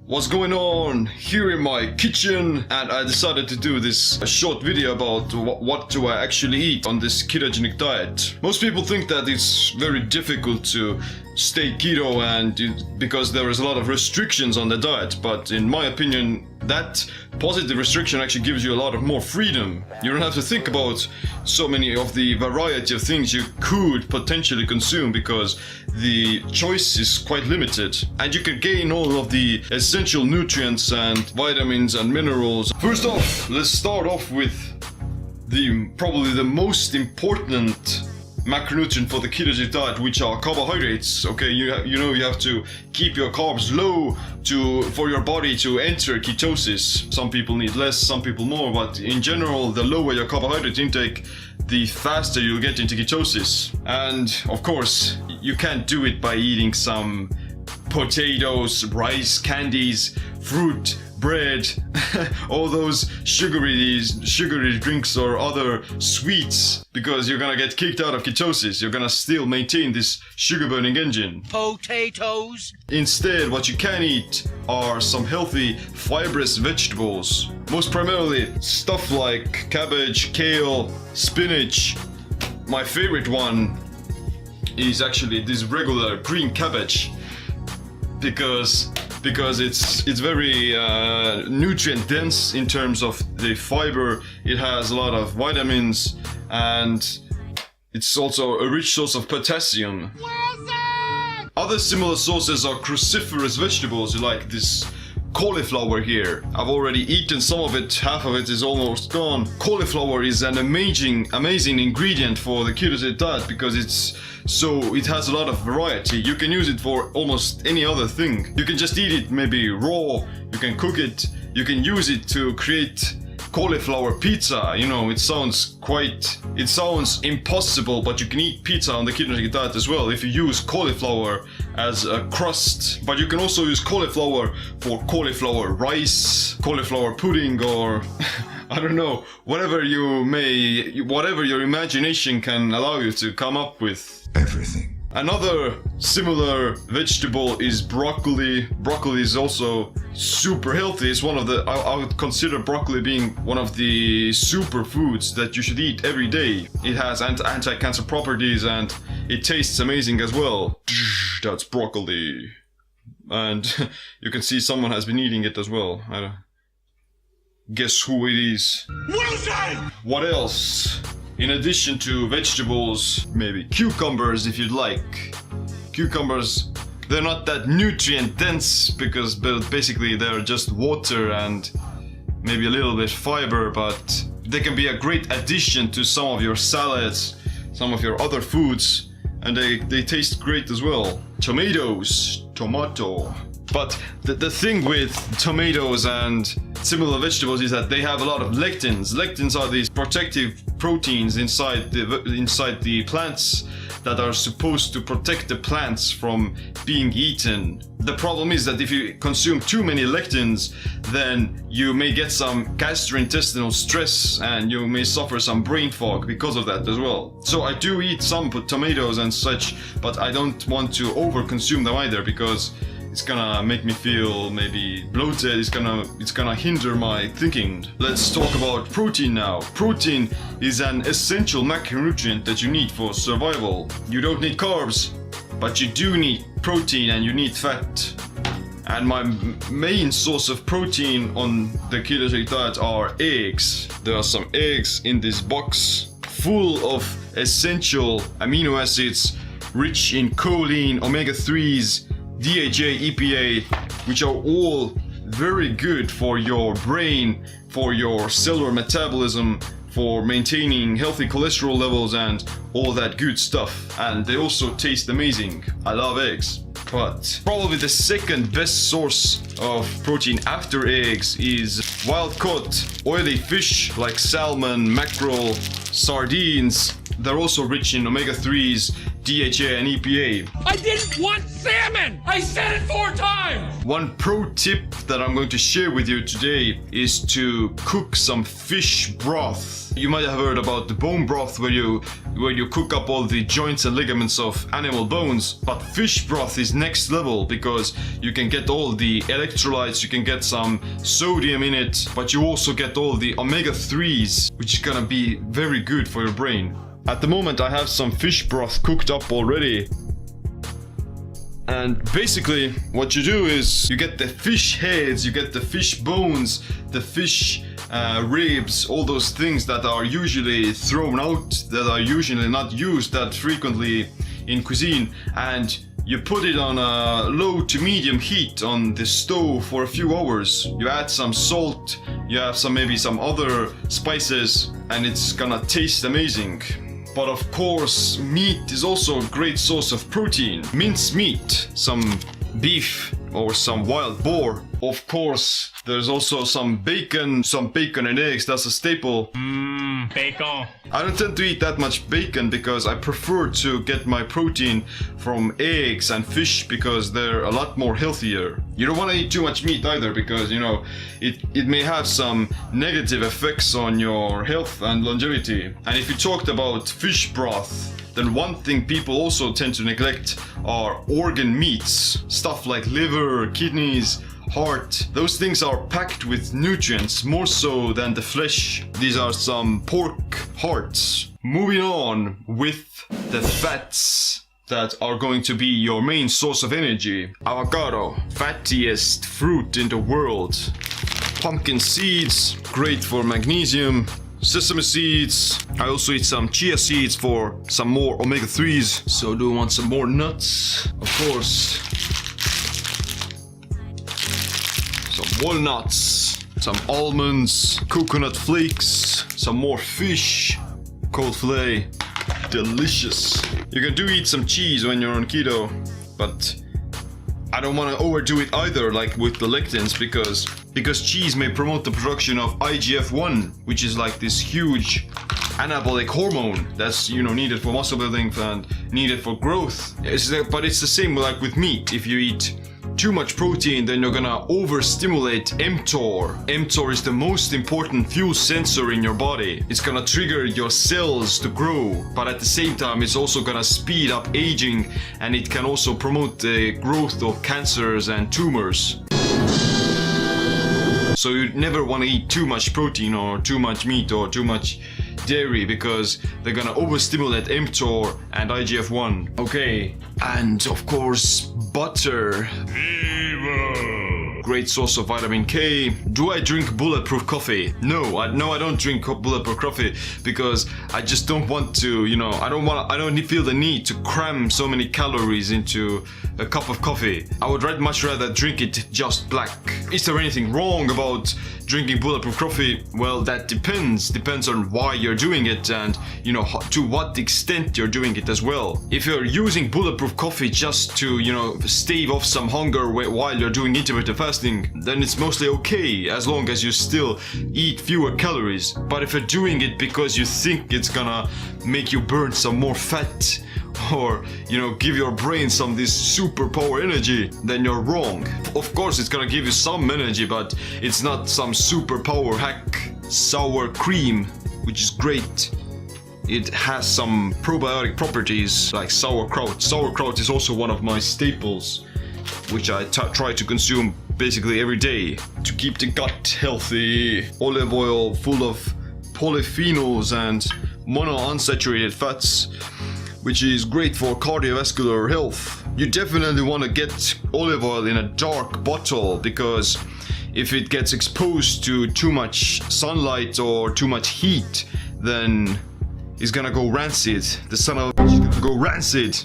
What's going on here in my kitchen, and I decided to do this short video about what do I actually eat on this ketogenic diet. Most people think that it's very difficult to stay keto because there is a lot of restrictions on the diet, but in my opinion that positive restriction actually gives you a lot of more freedom. You don't have to think about so many of the variety of things you could potentially consume because the choice is quite limited, and you can gain all of the essential nutrients and vitamins and minerals. First off, let's start off with probably the most important macronutrient for the ketogenic diet, which are carbohydrates. Okay, you have to keep your carbs low for your body to enter ketosis. Some people need less, some people more, but in general, the lower your carbohydrate intake, the faster you'll get into ketosis. And of course, you can't do it by eating some potatoes, rice, candies, fruit, bread, all those sugary drinks or other sweets, because you're gonna get kicked out of ketosis. You're gonna still maintain this sugar burning engine. Potatoes. Instead, what you can eat are some healthy fibrous vegetables. Most primarily stuff like cabbage, kale, spinach. My favorite one is actually this regular green cabbage because it's very nutrient dense in terms of the fiber. It has a lot of vitamins, and it's also a rich source of potassium. Wilson! Other similar sources are cruciferous vegetables, like this cauliflower here. I've already eaten some of it, half of it is almost gone. Cauliflower is an amazing ingredient for the ketogenic diet because it has a lot of variety. You can use it for almost any other thing. You can just eat it maybe raw, you can cook it, you can use it to create cauliflower pizza. You know, it sounds impossible, but you can eat pizza on the ketogenic diet as well if you use cauliflower as a crust. But you can also use cauliflower for cauliflower rice, cauliflower pudding, or I don't know, whatever your imagination can allow you to come up with. Everything. Another similar vegetable is broccoli. Broccoli is also super healthy. It's one of the, I would consider broccoli being one of the superfoods that you should eat every day. It has anti-cancer properties and it tastes amazing as well. That's broccoli. And you can see someone has been eating it as well. Guess who it is? Wilson! What else? In addition to vegetables, maybe cucumbers if you'd like. Cucumbers, they're not that nutrient dense because basically they're just water and maybe a little bit fiber, but they can be a great addition to some of your salads, some of your other foods, and they taste great as well. Tomato. But the thing with tomatoes and similar vegetables is that they have a lot of lectins. Lectins are these protective proteins inside the plants that are supposed to protect the plants from being eaten. The problem is that if you consume too many lectins, then you may get some gastrointestinal stress and you may suffer some brain fog because of that as well. So I do eat some tomatoes and such, but I don't want to overconsume them either because it's gonna make me feel maybe bloated. It's gonna hinder my thinking. Let's talk about protein now. Protein is an essential macronutrient that you need for survival. You don't need carbs, but you do need protein and you need fat. And my main source of protein on the ketogenic diet are eggs. There are some eggs in this box full of essential amino acids rich in choline, omega-3s, DHA, EPA, which are all very good for your brain, for your cellular metabolism, for maintaining healthy cholesterol levels and all that good stuff. And they also taste amazing. I love eggs. But probably the second best source of protein after eggs is wild-caught oily fish like salmon, mackerel, sardines. They're also rich in omega-3s, DHA and EPA. I didn't want salmon! I said it 4 times! One pro tip that I'm going to share with you today is to cook some fish broth. You might have heard about the bone broth where you cook up all the joints and ligaments of animal bones, but fish broth is next level because you can get all the electrolytes, you can get some sodium in it, but you also get all the omega-3s, which is gonna be very good for your brain. At the moment I have some fish broth cooked up already. And basically what you do is you get the fish heads, you get the fish bones, the fish ribs, all those things that are usually thrown out, that are usually not used that frequently in cuisine, and you put it on a low to medium heat on the stove for a few hours. You add some salt, you have maybe some other spices, and it's gonna taste amazing. But of course, meat is also a great source of protein. Minced meat, some beef or some wild boar. Of course, there's also some bacon and eggs, that's a staple. Bacon. I don't tend to eat that much bacon because I prefer to get my protein from eggs and fish because they're a lot more healthier. You don't want to eat too much meat either because, you know, it may have some negative effects on your health and longevity. And if you talked about fish broth, then one thing people also tend to neglect are organ meats. Stuff like liver, kidneys, heart. Those things are packed with nutrients more so than the flesh. These are some pork hearts. Moving on with the fats that are going to be your main source of energy. Avocado, fattiest fruit in the world. Pumpkin seeds, great for magnesium. Sesame seeds. I also eat some chia seeds for some more omega-3s. So do want some more nuts, of course. Some walnuts, some almonds, coconut flakes, some more fish, cold fillet, delicious. You can do eat some cheese when you're on keto, but I don't want to overdo it either, like with the lectins, because cheese may promote the production of IGF-1, which is like this huge anabolic hormone that's, you know, needed for muscle building and needed for growth. But it's the same like with meat. If you eat too much protein, then you're gonna overstimulate mTOR. mTOR is the most important fuel sensor in your body. It's gonna trigger your cells to grow, but at the same time it's also gonna speed up aging, and it can also promote the growth of cancers and tumors. So you never want to eat too much protein or too much meat or too much dairy because they're gonna overstimulate mTOR and IGF-1. Okay, and of course butter. Great source of vitamin K. Do I drink bulletproof coffee? No, I don't drink bulletproof coffee because I just don't want to, you know, I don't feel the need to cram so many calories into a cup of coffee. I would much rather drink it just black. Is there anything wrong about drinking bulletproof coffee? Well, that depends on why you're doing it and, you know, to what extent you're doing it as well. If you're using bulletproof coffee just to, you know, stave off some hunger while you're doing intermittent fasting, then it's mostly okay as long as you still eat fewer calories. But if you're doing it because you think it's gonna make you burn some more fat or, you know, give your brain some this superpower energy, then you're wrong. Of course it's gonna give you some energy, but it's not some superpower hack. Sour cream, which is great. It has some probiotic properties like sauerkraut. Sauerkraut is also one of my staples, which I try to consume basically every day to keep the gut healthy. Olive oil full of polyphenols and monounsaturated fats, which is great for cardiovascular health. You definitely want to get olive oil in a dark bottle because if it gets exposed to too much sunlight or too much heat, then it's gonna go rancid. The sun is gonna go rancid,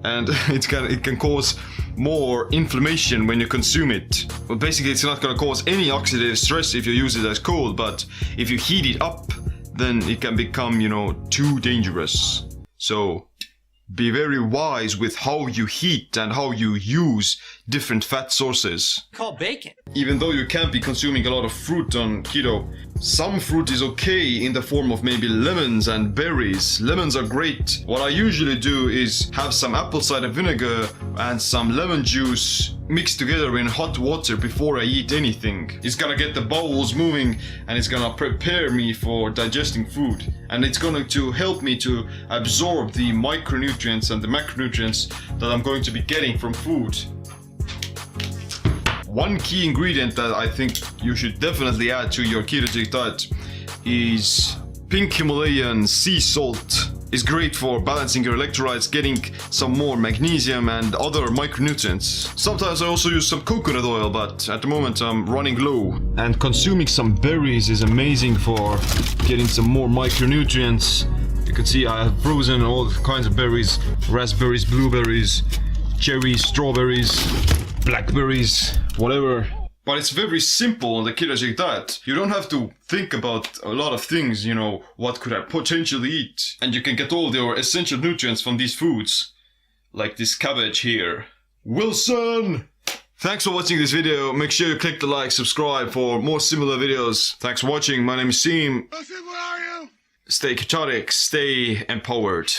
and it can cause more inflammation when you consume it. Well, basically it's not gonna cause any oxidative stress if you use it as cold, but if you heat it up, then it can become, you know, too dangerous. So be very wise with how you heat and how you use different fat sources. Called bacon. Even though you can't be consuming a lot of fruit on keto, Some fruit is okay in the form of maybe lemons and berries. Lemons are great. What I usually do is have some apple cider vinegar and some lemon juice mixed together in hot water before I eat anything. It's gonna get the bowels moving and it's gonna prepare me for digesting food. And it's going to help me to absorb the micronutrients and the macronutrients that I'm going to be getting from food. One key ingredient that I think you should definitely add to your ketogenic diet is pink Himalayan sea salt. It's great for balancing your electrolytes, getting some more magnesium and other micronutrients. Sometimes I also use some coconut oil, but at the moment I'm running low. And consuming some berries is amazing for getting some more micronutrients. You can see I have frozen all kinds of berries: raspberries, blueberries, cherries, strawberries, blackberries, whatever. But it's very simple on the ketogenic diet. You don't have to think about a lot of things, you know, what could I potentially eat? And you can get all your essential nutrients from these foods, like this cabbage here. Wilson! Thanks for watching this video. Make sure you click the like, subscribe for more similar videos. Thanks for watching. My name is Seem. Wilson, where are you? Stay ketogenic, stay empowered.